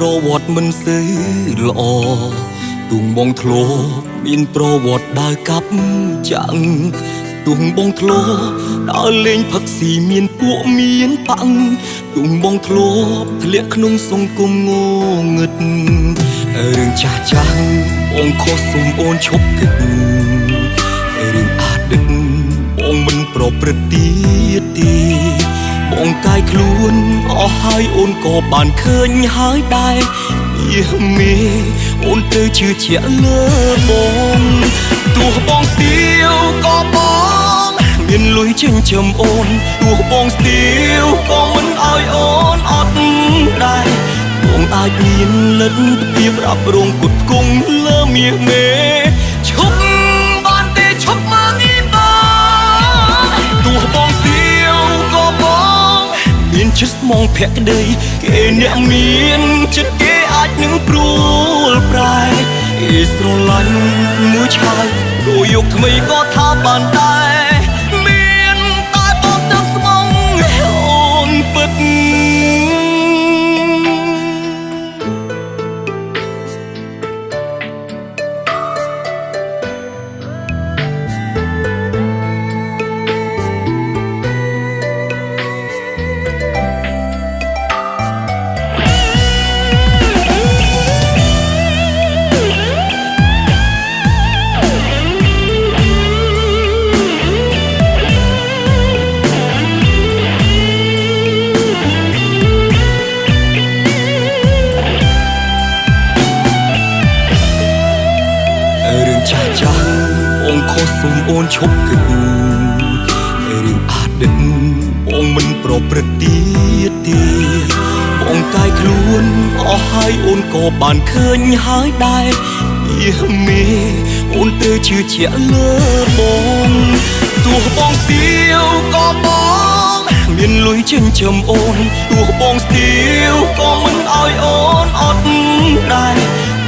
ប្រវត្តិមិនសូវល្អទុំបងធ្លាប់មានប្រវត្តិដើរកាប់ចាំងទុំបងធ្លាប់ដើរលេងផឹកស៊ីមានពួកមានប៉ាំងទុំបងធ្លាប់ធ្លាក់ក្នុងសង្គមងងឹតរឿងចាស់ចាស់បងខុសសុំអូនឈប់គិតរឿងអតីតបងមិនប្រព្រឹត្តទៀតទេបងកាយខ្លួនអស់ហើយអូនក៏បានឃើញហើយដែរយេមេអូនទៅជឿជាក់លើបងទោះបងស្ទាវក៏បងមានលុយចិញ្ចឹមអូនទោះបងស្ទាវក៏មិនឲ្យអូនអត់ដែរបងអាចមានលទ្ធភាពរ៉ាប់រងគុតគង់លើមាសមេឈប់បានទេឈប់មកនេះបងទោះបងស្ទាវក៏បងមានចិត្តស្មងភក្តីគេអ្នកមានចិត្តគេអាចនឹងព្រួលប្រែគេស្រឡាញ់មួយឆាយព្រោះយកថ្មីក៏ថាបានដែរមានតែបងទឹកស្មងអូនពិតចាស់ចាស់បងខុសសុំអូនឈប់គិតរឿងអតីតបងមិនប្រព្រឹត្តទៀតទេបងកាយខ្លួនអស់ហើយអូនក៏បានឃើញហើយដែរយេមេអូនទៅជឿជាក់លើបងទោះបងស្ទាវក៏បងមានលុយចិញ្ចឹមអូនទោះបងស្ទាវក៏មិនឲ្យអូនអត់ដែរ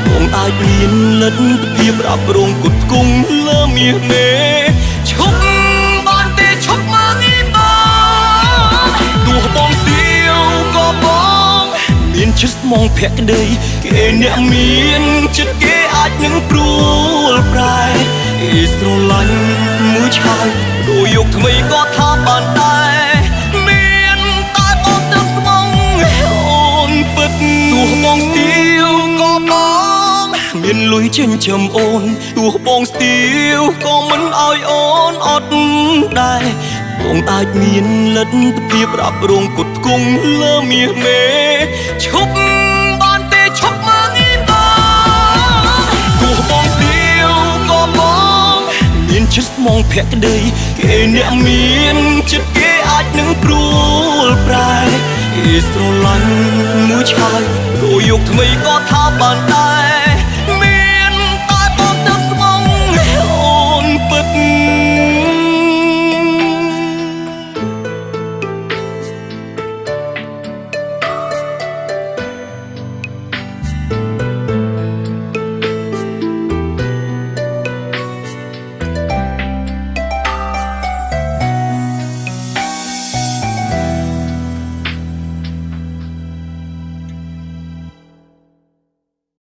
បងអាចមានលទ្ធភាពរ៉ាប់រងគុតគង់លើមាសមេឈប់បានទេឈប់មកនេះបងទោះបងស្ទាវក៏បងមានចិត្តស្មងភក្តីគេអ្នកមានចិត្តគេអាចនឹងព្រួលប្រែគេស្រឡាញ់មួយឆាយព្រោះយកថ្មីក៏ថាបានដែរមានតែបងទឹកស្មងអូនពិតទោះបងស្ទាវក៏បងមានលុយចិញ្ចឹមអូនទោះបងស្ទាវក៏មិនឲ្យអូនអត់ដែរបងអាចមានលទ្ធភាពរ៉ាប់រងគុតគង់លើមាសមេឈប់បានទេឈប់មកនេះបងទោះបងស្ទាវក៏បងមានចិត្តស្មងភក្តីគេអ្នកមានចិត្តគេអាចនឹងព្រួលប្រែគេស្រឡាញ់មួយឆាយព្រោះយកថ្មីក៏ថាបានដែរ